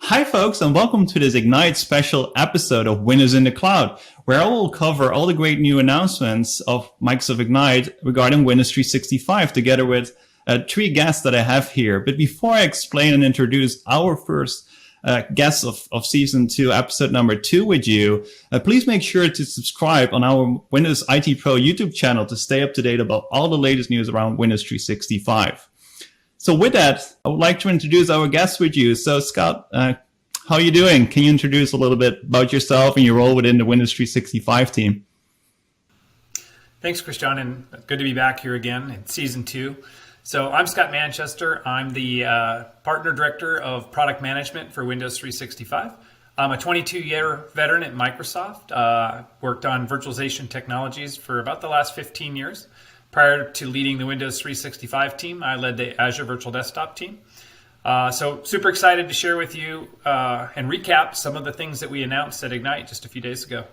Hi, folks, and welcome to this Ignite special episode of Windows in the Cloud, where I will cover all the great new announcements of Microsoft Ignite regarding Windows 365, together with three guests that I have here. But before I explain and introduce our first guest of Season 2, Episode number 2 with you, please make sure to subscribe on our Windows IT Pro YouTube channel to stay up to date about all the latest news around Windows 365. So with that, I would like to introduce our guest with you. So Scott, how are you doing? Can you introduce a little bit about yourself and your role within the Windows 365 team? Thanks, Christian, and good to be back here again in Season 2. So I'm Scott Manchester. I'm the Partner Director of Product Management for Windows 365. I'm a 22-year veteran at Microsoft, worked on virtualization technologies for about the last 15 years. Prior to leading the Windows 365 team, I led the Azure Virtual Desktop team. So super excited to share with you and recap some of the things that we announced at Ignite just a few days ago.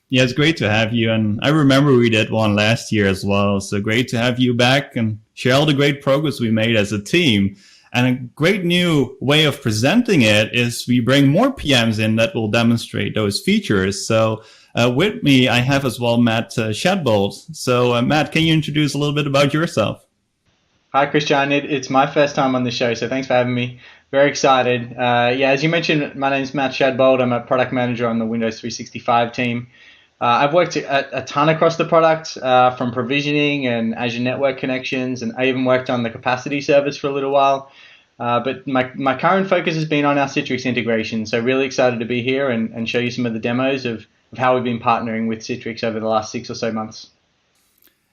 Yeah, it's great to have you. And I remember we did one last year as well. So great to have you back and share all the great progress we made as a team. And a great new way of presenting it is we bring more PMs in that will demonstrate those features. So with me, I have as well Matt Shadbolt. So Matt, can you introduce a little bit about yourself? Hi, Christian. It's my first time on the show, so thanks for having me. Very excited. As you mentioned, my name is Matt Shadbolt. I'm a product manager on the Windows 365 team. I've worked a ton across the product, from provisioning and Azure network connections, and I even worked on the capacity servers for a little while. But my current focus has been on our Citrix integration, so really excited to be here and show you some of the demos of how we've been partnering with Citrix over the last 6 or so months.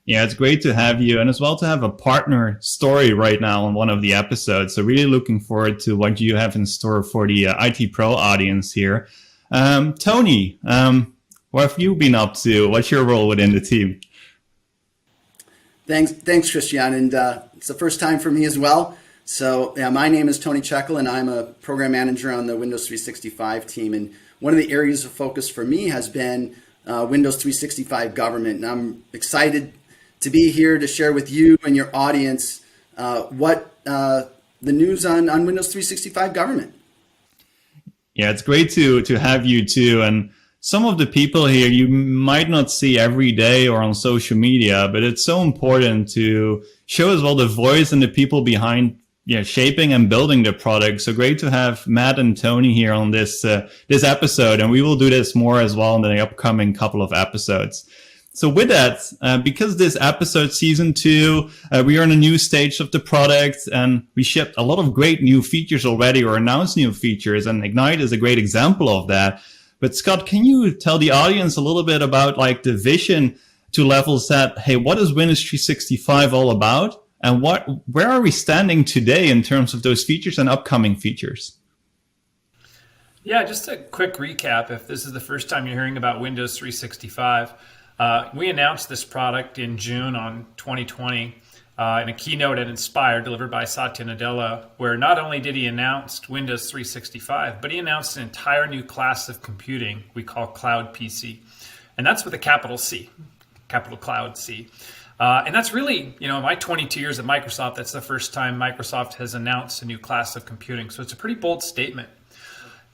Yeah, it's great to have you, and as well to have a partner story right now on one of the episodes. So really looking forward to what you have in store for the IT Pro audience here. Tony, what have you been up to? What's your role within the team? Thanks, Christian, and it's the first time for me as well. So yeah, my name is Tony Checkle, and I'm a program manager on the Windows 365 team. And one of the areas of focus for me has been Windows 365 government. And I'm excited to be here to share with you and your audience what the news on Windows 365 government. Yeah, it's great to have you too. And some of the people here you might not see every day or on social media, but it's so important to show as well the voice and the people behind shaping and building the product. So great to have Matt and Tony here on this episode, and we will do this more as well in the upcoming couple of episodes. So with that, because this episode, Season 2, we are in a new stage of the product, and we shipped a lot of great new features already or announced new features, and Ignite is a great example of that. But Scott, can you tell the audience a little bit about like the vision to level set? Hey, what is Windows 365 all about? And where are we standing today in terms of those features and upcoming features? Yeah, just a quick recap. If this is the first time you're hearing about Windows 365, we announced this product in June on 2020 in a keynote at Inspire delivered by Satya Nadella, where not only did he announce Windows 365, but he announced an entire new class of computing we call Cloud PC. And that's with a capital C, capital Cloud C. And that's really, my 22 years at Microsoft, that's the first time Microsoft has announced a new class of computing. So it's a pretty bold statement.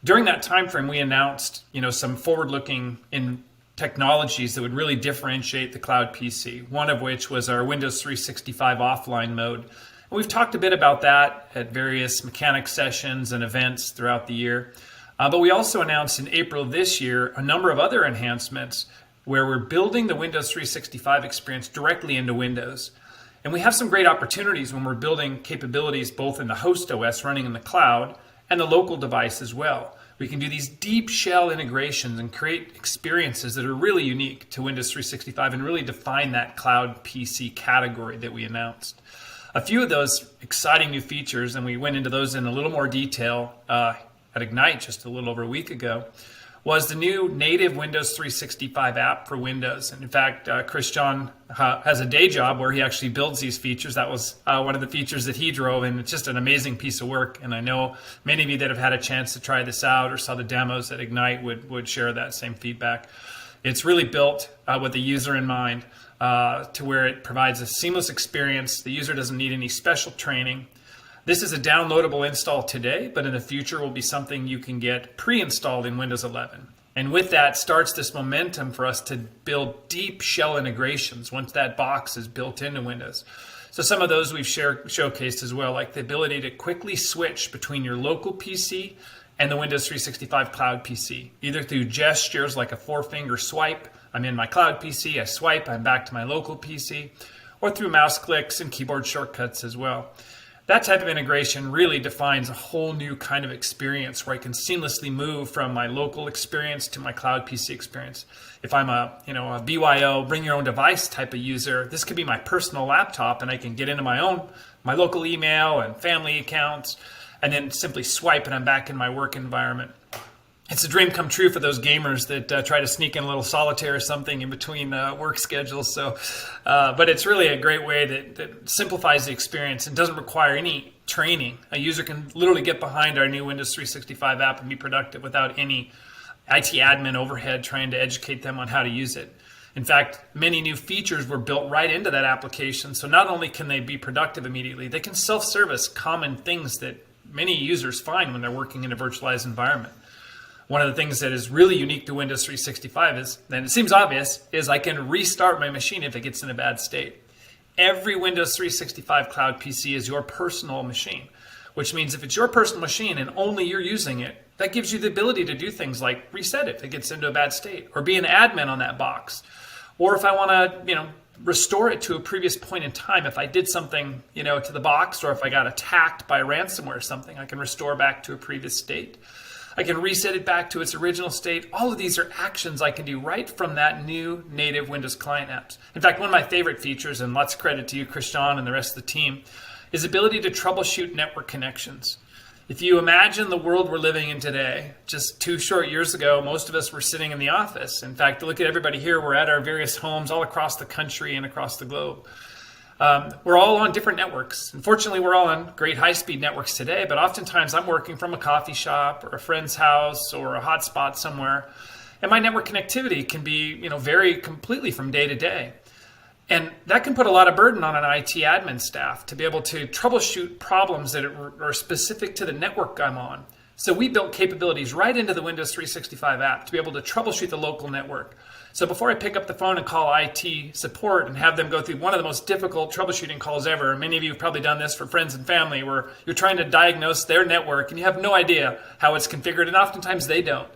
During that time frame, we announced, some forward-looking technologies that would really differentiate the Cloud PC, one of which was our Windows 365 offline mode. And we've talked a bit about that at various mechanic sessions and events throughout the year. But we also announced in April of this year a number of other enhancements where we're building the Windows 365 experience directly into Windows. And we have some great opportunities when we're building capabilities both in the host OS running in the cloud and the local device as well. We can do these deep shell integrations and create experiences that are really unique to Windows 365 and really define that Cloud PC category that we announced. A few of those exciting new features, and we went into those in a little more detail at Ignite just a little over a week ago, was the new native Windows 365 app for Windows. And in fact, Christian has a day job where he actually builds these features. That was one of the features that he drove, and it's just an amazing piece of work. And I know many of you that have had a chance to try this out or saw the demos at Ignite would share that same feedback. It's really built with the user in mind to where it provides a seamless experience. The user doesn't need any special training. This is a downloadable install today, but in the future will be something you can get pre-installed in Windows 11. And with that starts this momentum for us to build deep shell integrations once that box is built into Windows. So some of those we've showcased as well, like the ability to quickly switch between your local PC and the Windows 365 Cloud PC, either through gestures like a 4-finger swipe. I'm in my Cloud PC, I swipe, I'm back to my local PC, or through mouse clicks and keyboard shortcuts as well. That type of integration really defines a whole new kind of experience where I can seamlessly move from my local experience to my Cloud PC experience. If I'm a BYO, bring your own device type of user, this could be my personal laptop and I can get into my local email and family accounts and then simply swipe and I'm back in my work environment. It's a dream come true for those gamers that try to sneak in a little solitaire or something in between work schedules. But it's really a great way that simplifies the experience and doesn't require any training. A user can literally get behind our new Windows 365 app and be productive without any IT admin overhead trying to educate them on how to use it. In fact, many new features were built right into that application. So not only can they be productive immediately, they can self-service common things that many users find when they're working in a virtualized environment. One of the things that is really unique to Windows 365 is, and it seems obvious, is I can restart my machine if it gets in a bad state. Every Windows 365 Cloud PC is your personal machine, which means if it's your personal machine and only you're using it, that gives you the ability to do things like reset it if it gets into a bad state, or be an admin on that box. Or if I want to, restore it to a previous point in time, if I did something, to the box, or if I got attacked by ransomware or something, I can restore back to a previous state. I can reset it back to its original state. All of these are actions I can do right from that new native Windows client apps. In fact, one of my favorite features, and lots of credit to you, Christian, and the rest of the team, is the ability to troubleshoot network connections. If you imagine the world we're living in today, just 2 short years ago, most of us were sitting in the office. In fact, look at everybody here. We're at our various homes all across the country and across the globe. We're all on different networks. Unfortunately, we're all on great high-speed networks today, but oftentimes I'm working from a coffee shop or a friend's house or a hotspot somewhere, and my network connectivity can be, vary completely from day to day. And that can put a lot of burden on an IT admin staff to be able to troubleshoot problems that are specific to the network I'm on. So we built capabilities right into the Windows 365 app to be able to troubleshoot the local network. So before I pick up the phone and call IT support and have them go through one of the most difficult troubleshooting calls ever, many of you have probably done this for friends and family, where you're trying to diagnose their network and you have no idea how it's configured, and oftentimes they don't.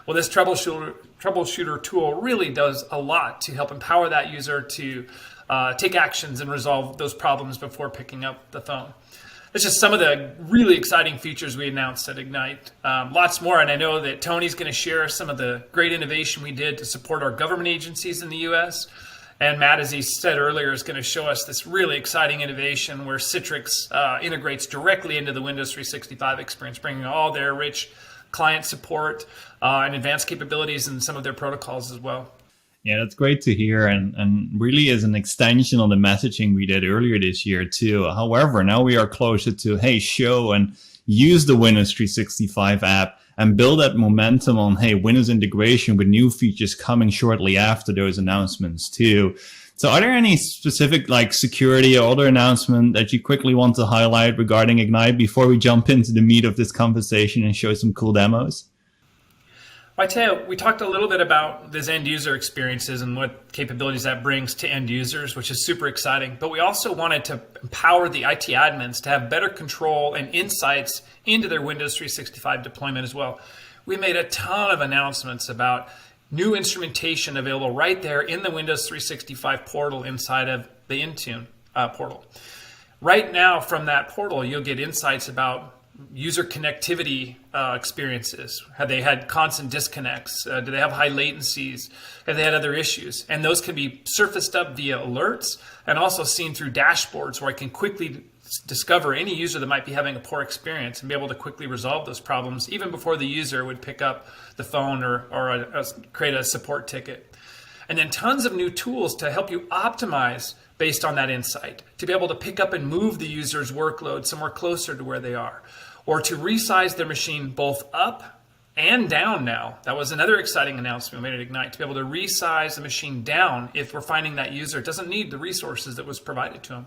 Well, this troubleshooter tool really does a lot to help empower that user to take actions and resolve those problems before picking up the phone. It's just some of the really exciting features we announced at Ignite. Lots more, and I know that Tony's going to share some of the great innovation we did to support our government agencies in the U.S. And Matt, as he said earlier, is going to show us this really exciting innovation where Citrix integrates directly into the Windows 365 experience, bringing all their rich client support and advanced capabilities in some of their protocols as well. Yeah, that's great to hear, and really is an extension on the messaging we did earlier this year too. However, now we are closer to, hey, show and use the Windows 365 app and build that momentum on, hey, Windows integration with new features coming shortly after those announcements too. So are there any specific security or other announcement that you quickly want to highlight regarding Ignite before we jump into the meat of this conversation and show some cool demos? I tell you, we talked a little bit about this end user experiences and what capabilities that brings to end users, which is super exciting. But we also wanted to empower the IT admins to have better control and insights into their Windows 365 deployment as well. We made a ton of announcements about new instrumentation available right there in the Windows 365 portal inside of the Intune portal. Right now from that portal, you'll get insights about user connectivity experiences. Have they had constant disconnects? Do they have high latencies? Have they had other issues? And those can be surfaced up via alerts and also seen through dashboards where I can quickly discover any user that might be having a poor experience and be able to quickly resolve those problems even before the user would pick up the phone or create a support ticket. And then tons of new tools to help you optimize based on that insight, to be able to pick up and move the user's workload somewhere closer to where they are, or to resize their machine both up and down now. That was another exciting announcement we made at Ignite, to be able to resize the machine down if we're finding that user doesn't need the resources that was provided to them.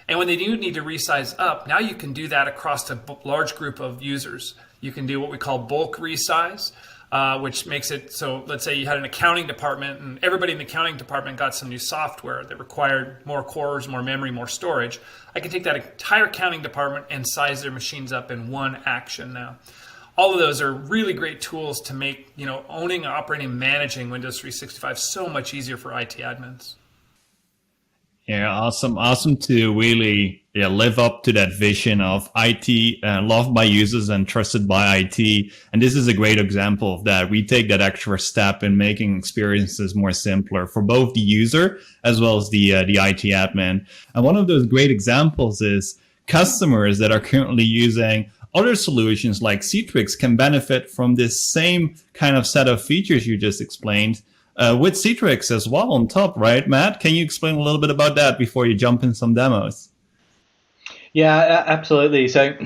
And when they do need to resize up, now you can do that across a large group of users. You can do what we call bulk resize, which makes it so, let's say you had an accounting department and everybody in the accounting department got some new software that required more cores, more memory, more storage. I can take that entire accounting department and size their machines up in one action now. All of those are really great tools to make, owning, operating, managing Windows 365 so much easier for IT admins. Yeah, awesome to really live up to that vision of IT loved by users and trusted by IT. And this is a great example of that. We take that extra step in making experiences more simpler for both the user as well as the IT admin. And one of those great examples is customers that are currently using other solutions like Citrix can benefit from this same kind of set of features you just explained. With Citrix as well on top, right, Matt? Can you explain a little bit about that before you jump in some demos? Yeah, absolutely. So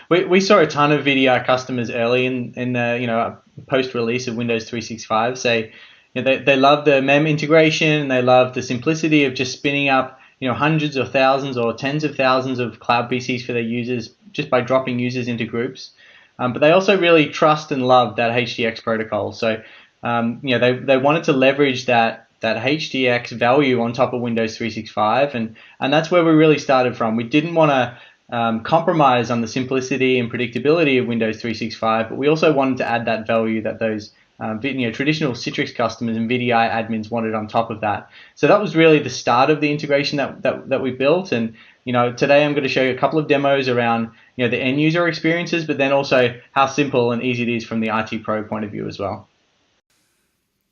we saw a ton of VDI customers early in the post-release of Windows 365 say they love the MEM integration, they love the simplicity of just spinning up hundreds or thousands or tens of thousands of cloud PCs for their users just by dropping users into groups. But they also really trust and love that HDX protocol. So they wanted to leverage that HDX value on top of Windows 365, and that's where we really started from. We didn't want to compromise on the simplicity and predictability of Windows 365, but we also wanted to add that value that those traditional Citrix customers and VDI admins wanted on top of that. So that was really the start of the integration that we built. And today I'm going to show you a couple of demos around the end user experiences, but then also how simple and easy it is from the IT pro point of view as well.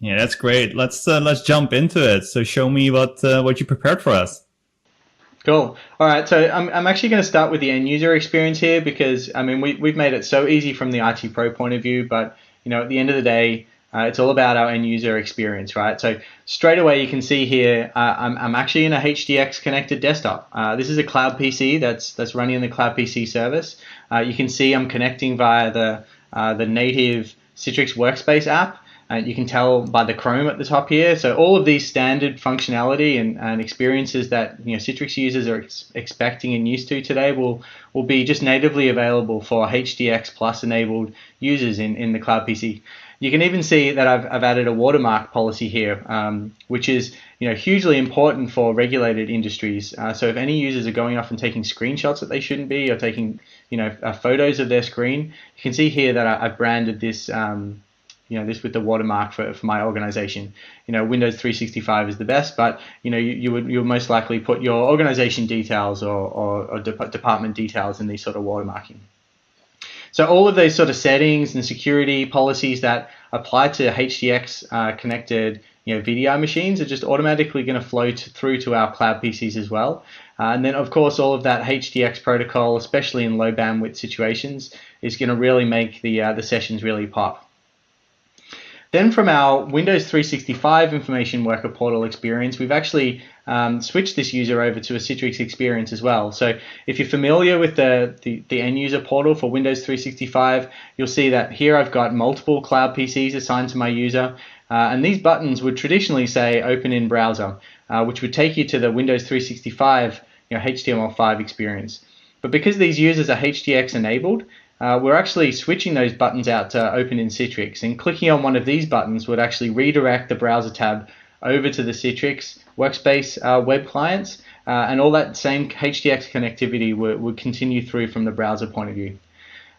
Yeah, that's great. Let's jump into it. So show me what you prepared for us. Cool. All right. So I'm actually going to start with the end user experience here because we've made it so easy from the IT pro point of view, but at the end of the day, it's all about our end user experience, right? So straight away you can see here I'm actually in a HDX connected desktop. This is a Cloud PC that's running in the Cloud PC service. You can see I'm connecting via the native Citrix Workspace app. You can tell by the Chrome at the top here. So all of these standard functionality and experiences that Citrix users are expecting and used to today will be just natively available for HDX Plus enabled users in the Cloud PC. You can even see that I've added a watermark policy here, which is hugely important for regulated industries. So if any users are going off and taking screenshots that they shouldn't be, or taking photos of their screen, you can see here that I've branded this. This with the watermark for my organization. Windows 365 is the best, but you'll most likely put your organization details or department details in these sort of watermarking. So all of these sort of settings and security policies that apply to HDX connected VDI machines are just automatically going to flow through to our Cloud PCs as well. And then of course all of that HDX protocol, especially in low bandwidth situations, is going to really make the sessions really pop. Then from our Windows 365 Information Worker Portal experience, we've actually switched this user over to a Citrix experience as well. So if you're familiar with the end user portal for Windows 365, you'll see that here I've got multiple Cloud PCs assigned to my user. And these buttons would traditionally say Open in Browser, which would take you to the Windows 365 HTML5 experience. But because these users are HDX enabled, we're actually switching those buttons out to Open in Citrix, and clicking on one of these buttons would actually redirect the browser tab over to the Citrix Workspace web clients, and all that same HDX connectivity would continue through from the browser point of view.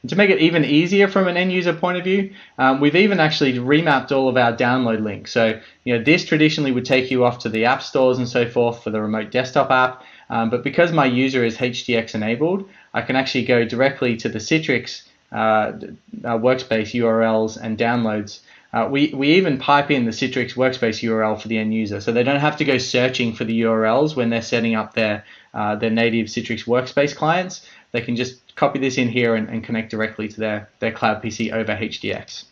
And to make it even easier from an end user point of view, we've even actually remapped all of our download links. So this traditionally would take you off to the app stores and so forth for the remote desktop app, but because my user is HDX enabled, I can actually go directly to the Citrix workspace URLs and downloads. We even pipe in the Citrix workspace URL for the end user, so they don't have to go searching for the URLs when they're setting up their native Citrix workspace clients. They can just copy this in here and connect directly to their Cloud PC over HDX.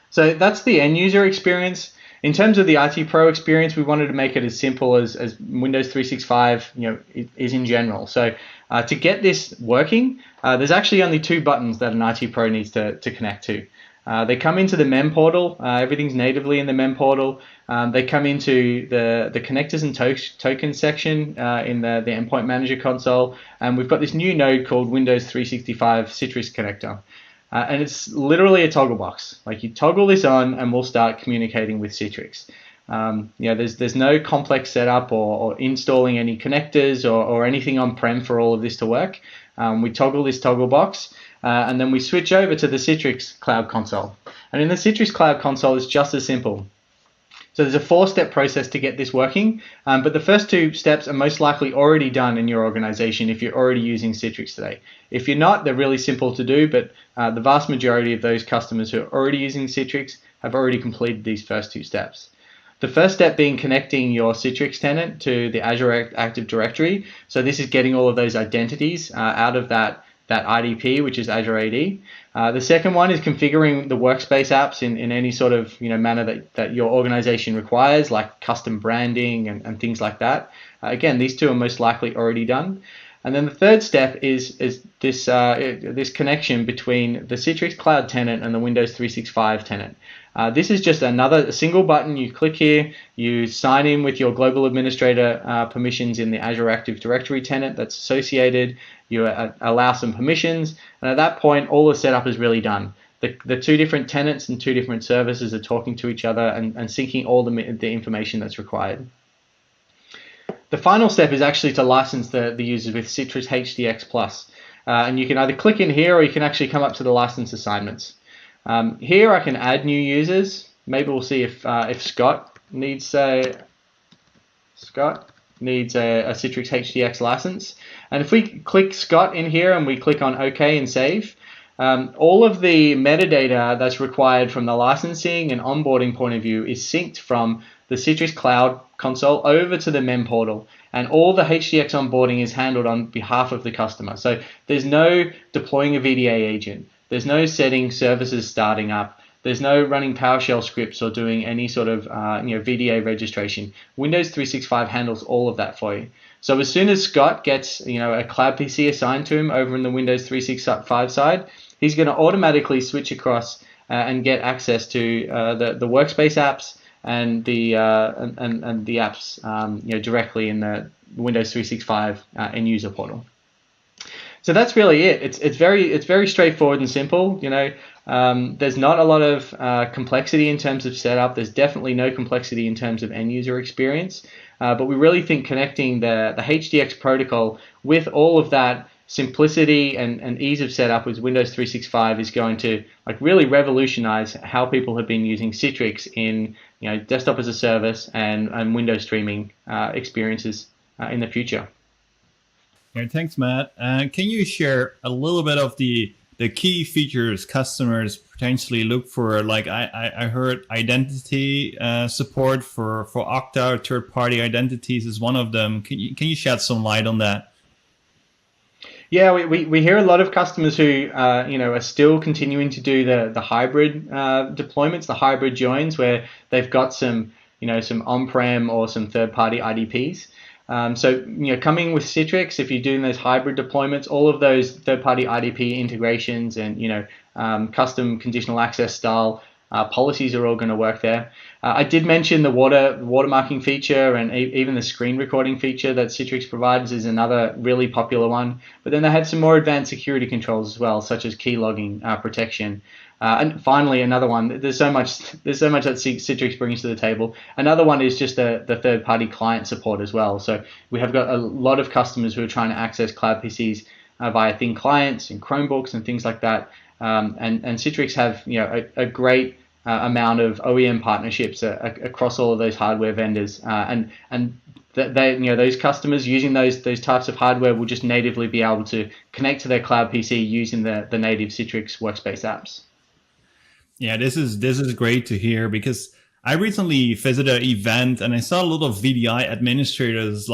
So that's the end user experience. In terms of the IT Pro experience, we wanted to make it as simple as Windows 365 is in general. So To get this working, there's actually only two buttons that an IT pro needs to connect to. They come into the mem portal. Everything's natively in the mem portal. They come into the connectors and tokens section in the endpoint manager console. And we've got this new node called Windows 365 Citrix connector. And it's literally a toggle box. Like, you toggle this on and we'll start communicating with Citrix. There's no complex setup or installing any connectors or anything on-prem for all of this to work. We toggle this toggle box, and then we switch over to the Citrix Cloud Console. And in the Citrix Cloud Console, it's just as simple. So there's a 4-step process to get this working, but the first 2 steps are most likely already done in your organization if you're already using Citrix today. If you're not, they're really simple to do, but the vast majority of those customers who are already using Citrix have already completed these first 2 steps. The first step being connecting your Citrix tenant to the Azure Active Directory. So this is getting all of those identities out of that IDP, which is Azure AD. The second one is configuring the workspace apps in any sort of manner that your organization requires, like custom branding and things like that. Again, these 2 are most likely already done. And then the third step is this connection between the Citrix Cloud tenant and the Windows 365 tenant. This is just a single button. You click here, you sign in with your global administrator permissions in the Azure Active Directory tenant that's associated. You allow some permissions, and at that point, all the setup is really done. The 2 different tenants and 2 different services are talking to each other and syncing all the information that's required. The final step is actually to license the users with Citrix HDX Plus. And you can either click in here, or you can actually come up to the license assignments. Here I can add new users. Maybe we'll see if Scott needs a Citrix HDX license. And if we click Scott in here and we click on OK and save, all of the metadata that's required from the licensing and onboarding point of view is synced from the Citrix Cloud Console over to the mem portal, and all the HDX onboarding is handled on behalf of the customer. So there's no deploying a VDA agent. There's no setting services starting up. There's no running PowerShell scripts or doing any sort of VDA registration. Windows 365 handles all of that for you. So as soon as Scott gets a Cloud PC assigned to him over in the Windows 365 side, he's going to automatically switch across and get access to the workspace apps and the apps directly in the Windows 365 end user portal. So that's really it. It's very straightforward and simple. There's not a lot of complexity in terms of setup. There's definitely no complexity in terms of end user experience. But we really think connecting the HDX protocol with all of that simplicity and ease of setup with Windows 365 is going to really revolutionize how people have been using Citrix in desktop as a service and Windows streaming experiences in the future. Yeah, thanks, Matt. Can you share a little bit of the key features customers potentially look for? Like I heard identity support for Okta or third-party identities is one of them. Can you shed some light on that? Yeah, we hear a lot of customers who are still continuing to do the hybrid deployments, the hybrid joins, where they've got some on-prem or some third-party IDPs. So coming with Citrix, if you're doing those hybrid deployments, all of those third-party IDP integrations and custom conditional access style policies are all going to work there. I did mention the watermarking feature and even the screen recording feature that Citrix provides is another really popular one. But then they have some more advanced security controls as well, such as key logging protection. And finally, another one. There's so much that Citrix brings to the table. Another one is just the third-party client support as well. So we have got a lot of customers who are trying to access Cloud PCs via thin clients and Chromebooks and things like that. And Citrix have a great amount of OEM partnerships across all of those hardware vendors, and those customers using those types of hardware will just natively be able to connect to their Cloud PC using the native Citrix workspace apps. Yeah, this is great to hear, because I recently visited an event and I saw a lot of VDI administrators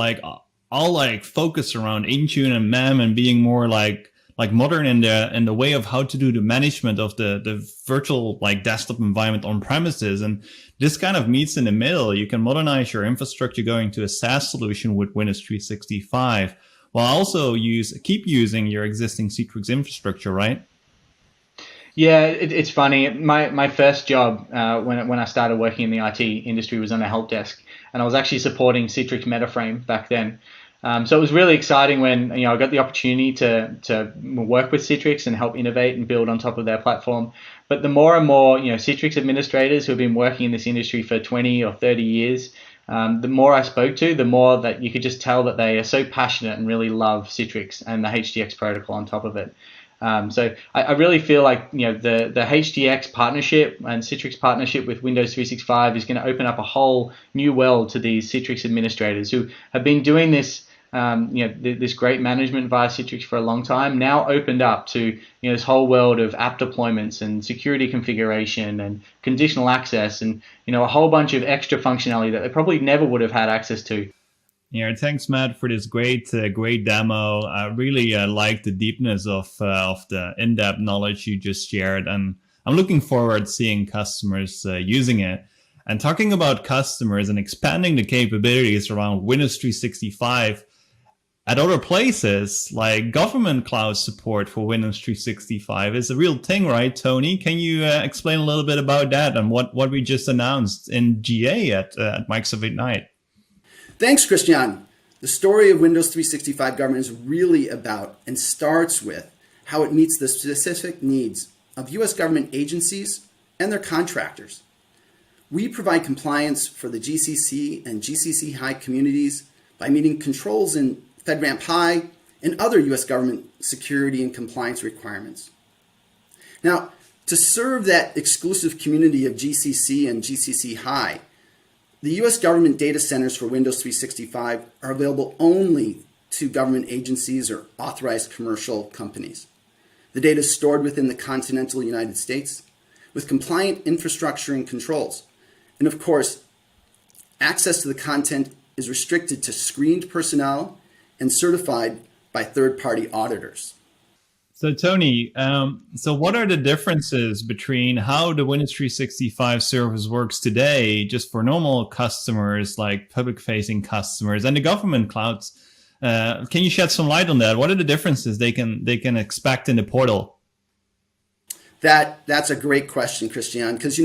all focused around Intune and MEM and being more like modern in the way of how to do the management of the virtual desktop environment on premises. And this kind of meets in the middle. You can modernize your infrastructure going to a SaaS solution with Windows 365, while also keep using your existing Citrix infrastructure, right? Yeah, it's funny. My first job when I started working in the IT industry was on a help desk, and I was actually supporting Citrix Metaframe back then. So it was really exciting when I got the opportunity to work with Citrix and help innovate and build on top of their platform. But the more and more Citrix administrators who have been working in this industry for 20 or 30 years, the more I spoke to, the more that you could just tell that they are so passionate and really love Citrix and the HDX protocol on top of it. So I really feel like the HDX partnership and Citrix partnership with Windows 365 is going to open up a whole new world to these Citrix administrators who have been doing this this great management via Citrix for a long time, now opened up to this whole world of app deployments and security configuration and conditional access and a whole bunch of extra functionality that they probably never would have had access to. Yeah, thanks, Matt, for this great demo. I really like the deepness of the in-depth knowledge you just shared, and I'm looking forward to seeing customers using it. And talking about customers and expanding the capabilities around Windows 365 at other places, like government cloud support for Windows 365 is a real thing, right, Tony? Can you explain a little bit about that and what we just announced in GA at Microsoft Ignite? Thanks, Christian. The story of Windows 365 government is really about and starts with how it meets the specific needs of U.S. government agencies and their contractors. We provide compliance for the GCC and GCC High communities by meeting controls in FedRAMP High and other U.S. government security and compliance requirements. Now, to serve that exclusive community of GCC and GCC High, the U.S. government data centers for Windows 365 are available only to government agencies or authorized commercial companies. The data is stored within the continental United States with compliant infrastructure and controls. And of course, access to the content is restricted to screened personnel and certified by third-party auditors. So Tony, so what are the differences between how the Windows 365 service works today, just for normal customers, like public-facing customers, and the government clouds? Can you shed some light on that? What are the differences they can expect in the portal? That's a great question, Christian, because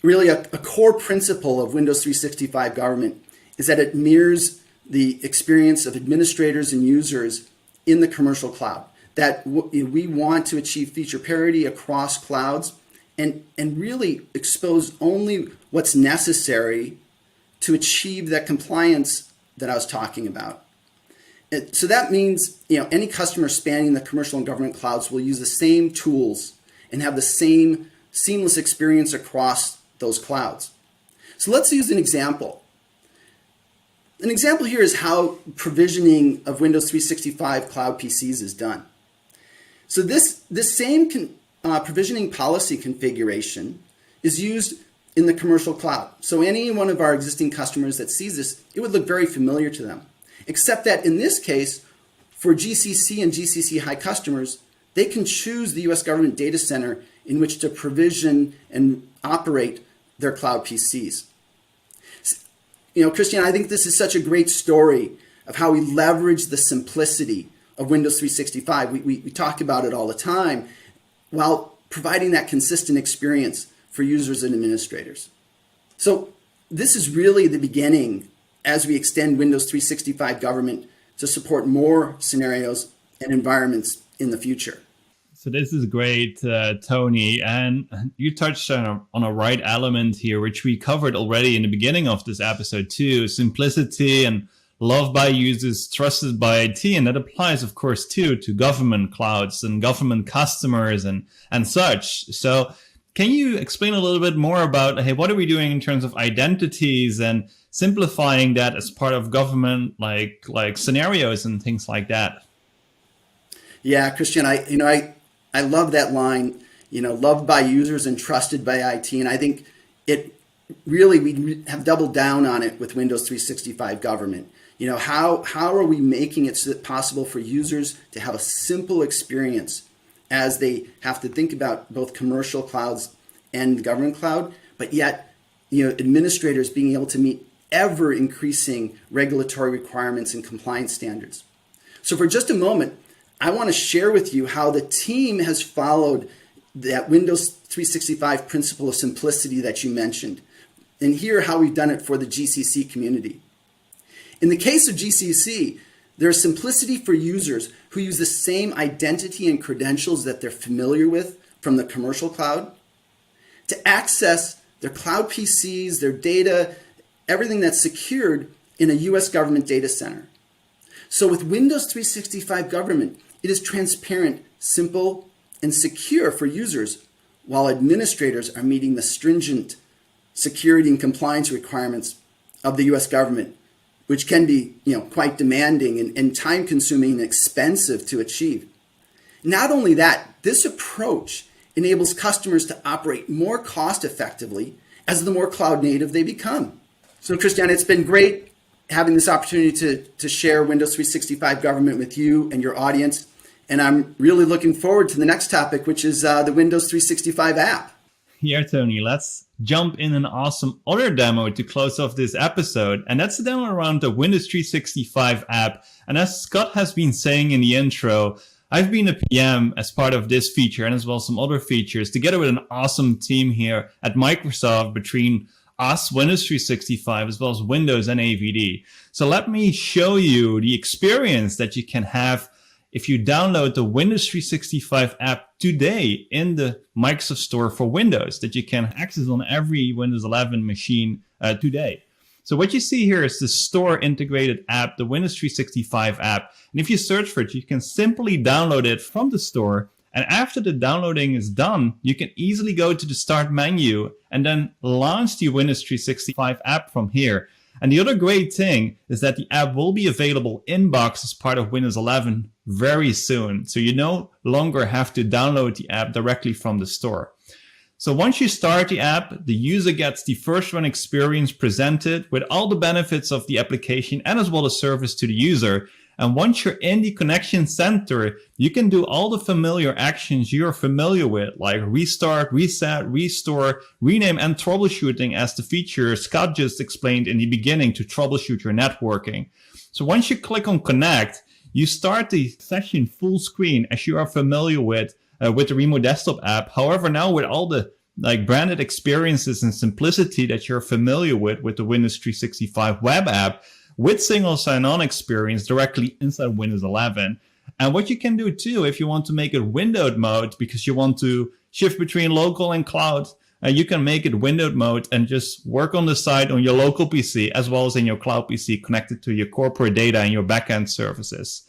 really a core principle of Windows 365 government is that it mirrors the experience of administrators and users in the commercial cloud. That we want to achieve feature parity across clouds and really expose only what's necessary to achieve that compliance that I was talking about. So that means any customer spanning the commercial and government clouds will use the same tools and have the same seamless experience across those clouds. So let's use an example. An example here is how provisioning of Windows 365 Cloud PCs is done. So this same provisioning policy configuration is used in the commercial cloud. So any one of our existing customers that sees this, it would look very familiar to them. Except that in this case, for GCC and GCC High customers, they can choose the U.S. government data center in which to provision and operate their Cloud PCs. Christian, I think this is such a great story of how we leverage the simplicity of Windows 365. We talk about it all the time while providing that consistent experience for users and administrators. So this is really the beginning as we extend Windows 365 government to support more scenarios and environments in the future. So this is great, Tony. And you touched on a right element here, which we covered already in the beginning of this episode too: simplicity and loved by users, trusted by IT. And that applies, of course, too, to government clouds and government customers and such. So can you explain a little bit more about, hey, what are we doing in terms of identities and simplifying that as part of government, like scenarios and things like that? Yeah, Christian, I love that line, loved by users and trusted by IT. And I think it really, we have doubled down on it with Windows 365 government. How are we making it possible for users to have a simple experience as they have to think about both commercial clouds and the government cloud, but yet, administrators being able to meet ever increasing regulatory requirements and compliance standards. So for just a moment, I want to share with you how the team has followed that Windows 365 principle of simplicity that you mentioned, and here how we've done it for the GCC community. In the case of GCC, there's simplicity for users who use the same identity and credentials that they're familiar with from the commercial cloud to access their cloud PCs, their data, everything that's secured in a US government data center. So with Windows 365 Government, it is transparent, simple, and secure for users, while administrators are meeting the stringent security and compliance requirements of the US government, which can be quite demanding and time-consuming and expensive to achieve. Not only that, this approach enables customers to operate more cost-effectively as the more cloud-native they become. So, Christian, it's been great having this opportunity to share Windows 365 Government with you and your audience. And I'm really looking forward to the next topic, which is the Windows 365 app. Yeah, Tony, let's jump in an awesome other demo to close off this episode. And that's the demo around the Windows 365 app. And as Scott has been saying in the intro, I've been a PM as part of this feature and as well as some other features together with an awesome team here at Microsoft between us, Windows 365, as well as Windows and AVD. So let me show you the experience that you can have if you download the Windows 365 app today in the Microsoft Store for Windows that you can access on every Windows 11 machine today. So what you see here is the store integrated app, the Windows 365 app. And if you search for it, you can simply download it from the store. And after the downloading is done, you can easily go to the start menu and then launch the Windows 365 app from here. And the other great thing is that the app will be available in box as part of Windows 11 very soon. So you no longer have to download the app directly from the store. So once you start the app, the user gets the first run experience presented with all the benefits of the application and as well the service to the user. And once you're in the connection center, you can do all the familiar actions you're familiar with, like restart, reset, restore, rename, and troubleshooting as the feature Scott just explained in the beginning to troubleshoot your networking. So once you click on connect, you start the session full screen as you are familiar with the Remote Desktop app. However, now with all the branded experiences and simplicity that you're familiar with the Windows 365 web app, with single sign-on experience directly inside Windows 11. And what you can do too, if you want to make it windowed mode, because you want to shift between local and cloud, you can make it windowed mode and just work on the side on your local PC as well as in your cloud PC connected to your corporate data and your backend services.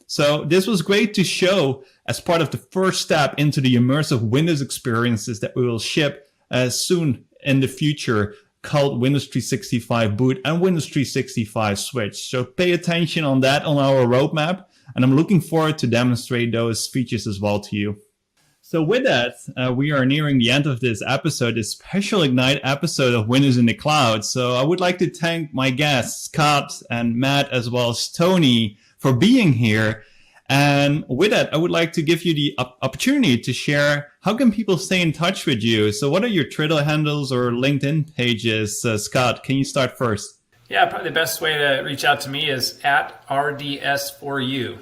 So this was great to show as part of the first step into the immersive Windows experiences that we will ship soon in the future, called Windows 365 Boot and Windows 365 Switch. So pay attention on that on our roadmap, and I'm looking forward to demonstrate those features as well to you. So with that, we are nearing the end of this episode, this special Ignite episode of Windows in the Cloud. So I would like to thank my guests, Scott and Matt, as well as Tony, for being here. And with that, I would like to give you the opportunity to share how can people stay in touch with you. So what are your Twitter handles or LinkedIn pages? Scott, can you start first? Yeah, probably the best way to reach out to me is at RDS4U.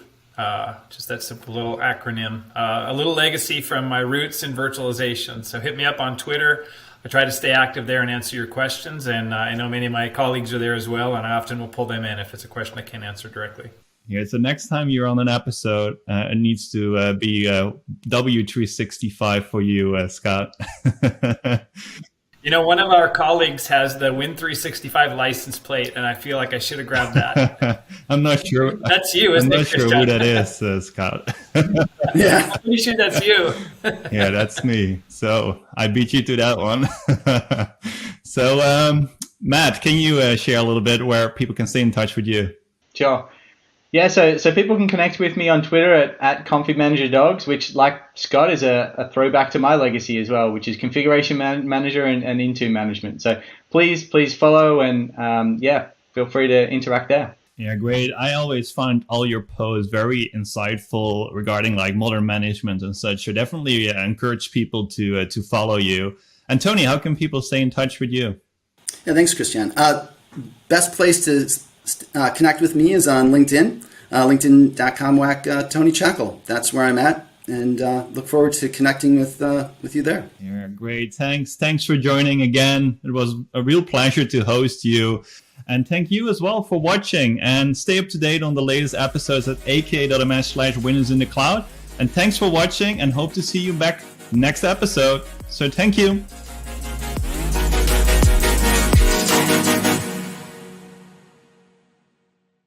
Just that simple little acronym. A little legacy from my roots in virtualization. So hit me up on Twitter. I try to stay active there and answer your questions. And I know many of my colleagues are there as well, and I often will pull them in if it's a question I can't answer directly. Yeah, so next time you're on an episode, it needs to be W365 for you, Scott. One of our colleagues has the Win365 license plate, and I feel like I should have grabbed that. I'm not sure. That's you, isn't it, I'm not sure who that is, Scott. Yeah, I'm pretty sure that's you. Yeah, that's me. So I beat you to that one. So, Matt, can you share a little bit where people can stay in touch with you? Sure. Yeah, so people can connect with me on Twitter at Config Manager Dogs, which, like Scott, is a throwback to my legacy as well, which is configuration manager and Intune management. So please follow and feel free to interact there. Yeah, great. I always find all your posts very insightful regarding modern management and such. So definitely encourage people to follow you. And Tony, how can people stay in touch with you? Yeah, thanks, Christian. Best place to connect with me is on LinkedIn. linkedin.com/Tony Checkle. That's where I'm at, and look forward to connecting with you there. Yeah, great. Thanks for joining again. It was a real pleasure to host you. And thank you as well for watching, and stay up to date on the latest episodes at aka.ms/Windows in the Cloud. And thanks for watching, and hope to see you back next episode. So thank you.